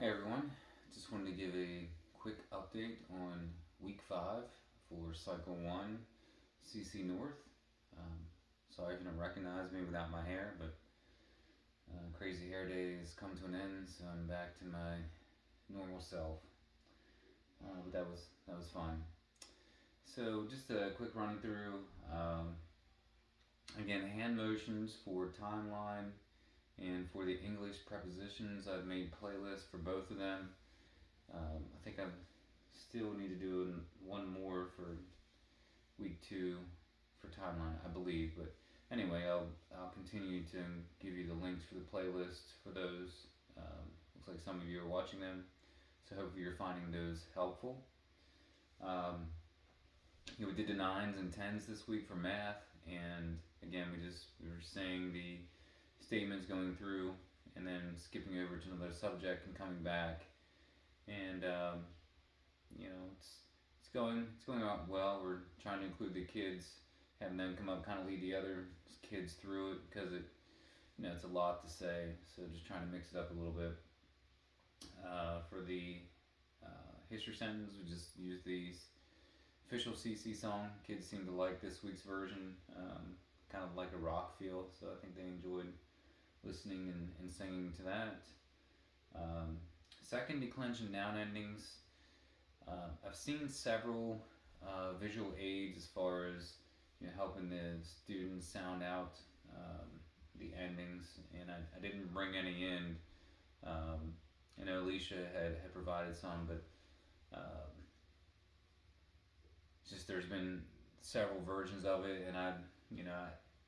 Hey everyone, just wanted to give a quick update on week 5 for Cycle 1 CC North. Um, Sorry if you don't recognize me without my hair, but crazy hair days come to an end, so I'm back to my normal self. But that was fun. So just a quick run through. Again, hand motions for timeline and for the English prepositions. I've made playlists for both of them. I think I still need to do one more for week 2 for timeline, I believe. But anyway, I'll continue to give you the links for the playlist for those. Looks like some of you are watching them, so hopefully you're finding those helpful. Um, we did the nines and tens this week for math, and again we were saying the statements going through, and then skipping over to another subject and coming back, and it's going out well. We're trying to include the kids, having them come up, kind of lead the other kids through it because it's a lot to say. So just trying to mix it up a little bit. For the history sentence, we just use the official CC song. Kids seem to like this week's version. Kind of like a rock feel, so I think they enjoyed listening and singing to that. Um, Second, declension noun endings. I've seen several visual aids as far as helping the students sound out the endings, and I didn't bring any in. I know Alicia had provided some, but just there's been several versions of it, and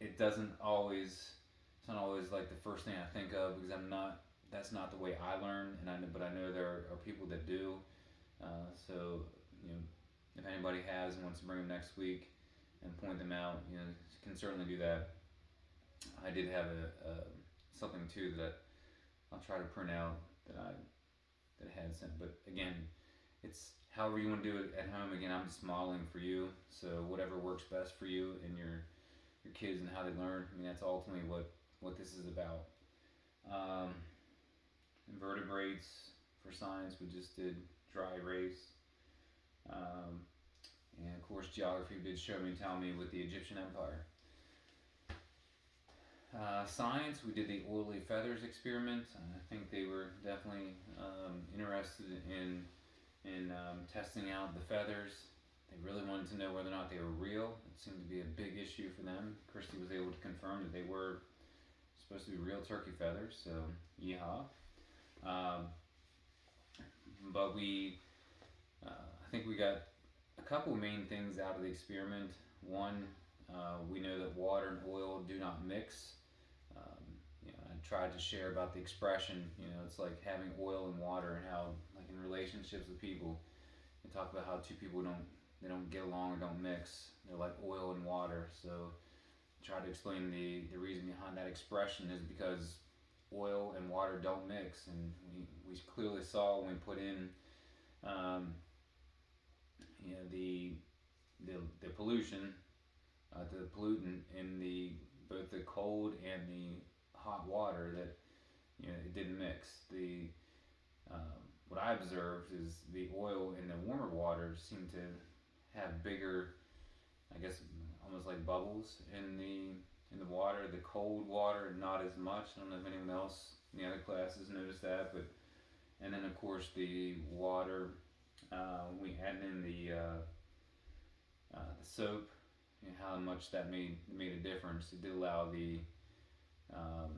it doesn't always. It's not always like the first thing I think of because I'm not. That's not the way I learn, but I know there are people that do. So if anybody has and wants to bring them next week and point them out, can certainly do that. I did have a something too that I'll try to print out that I had sent. But again, it's however you want to do it at home. Again, I'm just modeling for you, so whatever works best for you and your kids and how they learn. That's ultimately what this is about. Um, Invertebrates for science, we just did dry erase. Um, and of course, geography did show me, tell me with the Egyptian Empire. Science, we did the oily feathers experiment. I think they were definitely interested in testing out the feathers. They really wanted to know whether or not they were real. It seemed to be a big issue for them. Christy was able to confirm that they were supposed to be real turkey feathers, so yeehaw. Um, but I think we got a couple main things out of the experiment. One, we know that water and oil do not mix. I tried to share about the expression. It's like having oil and water, and how, like in relationships with people, they talk about how two people don't get along or don't mix. They're like oil and water. So, try to explain the reason behind that expression is because oil and water don't mix, and we clearly saw when we put in um, the pollution, the pollutant in the both the cold and the hot water that it didn't mix. The What I observed is the oil in the warmer water seemed to have bigger, I guess, almost like bubbles in the water. The cold water, not as much. I don't know if anyone else in the other classes noticed that, but and then of course the water, we added in the soap, how much that made a difference. It did allow um,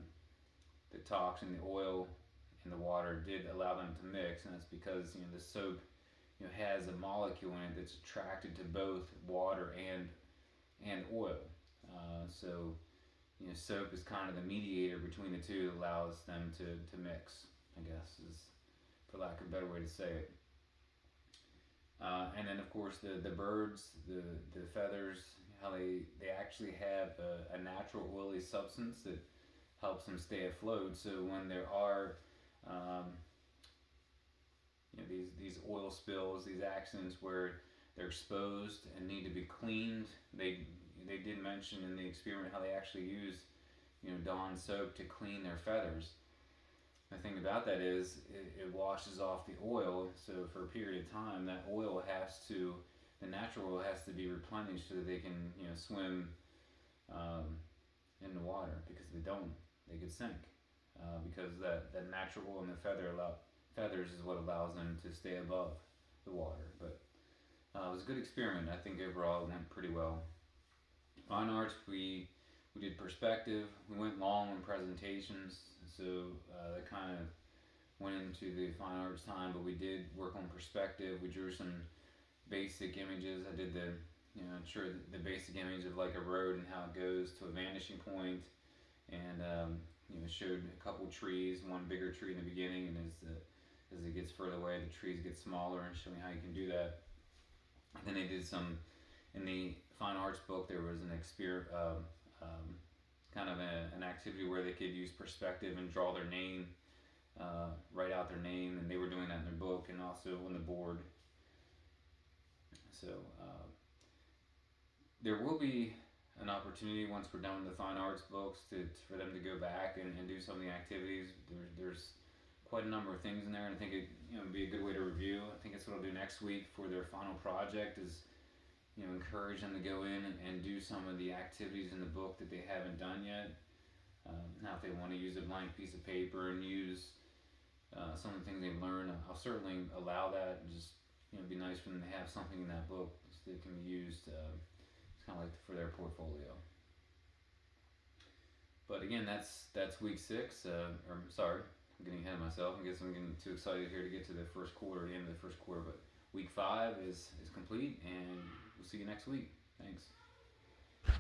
the toxin, the oil, and the water did allow them to mix, and that's because the soap has a molecule in it that's attracted to both water and oil. So soap is kind of the mediator between the two that allows them to mix, I guess, is for lack of a better way to say it. And then of course the birds, the feathers, how they actually have a natural oily substance that helps them stay afloat. So when there are these oil spills, these accidents where they're exposed and need to be cleaned, they did mention in the experiment how they actually use Dawn soap to clean their feathers. The thing about that is it washes off the oil. So for a period of time, that oil has to, the natural oil has to be replenished so that they can, swim um, in the water. Because if they don't, they could sink. Because that natural oil in the feathers is what allows them to stay above the water. But it was a good experiment. I think overall it went pretty well. Fine arts, we did perspective. We went long on presentations, so that kind of went into the fine arts time. But we did work on perspective. We drew some basic images. I did sure the basic image of like a road and how it goes to a vanishing point, and showed a couple trees, one bigger tree in the beginning, and as it gets further away, the trees get smaller, and showing how you can do that. And then they did some in the fine arts book. There was an kind of an activity where they could use perspective and draw their name, write out their name, and they were doing that in their book and also on the board. So there will be an opportunity once we're done with the fine arts books for them to go back and do some of the activities. There's quite a number of things in there, and I think it would be a good way to review. I think it's what I'll do next week for their final project is encourage them to go in and do some of the activities in the book that they haven't done yet. Now, if they want to use a blank piece of paper and use some of the things they've learned, I'll certainly allow that. Just it'd be nice for them to have something in that book so that can be used. It's kind of like for their portfolio. But again, that's week 6. Or sorry, I'm getting ahead of myself. I guess I'm getting too excited here to get to the first quarter, the end of the first quarter. But week 5 is complete, and we'll see you next week. Thanks.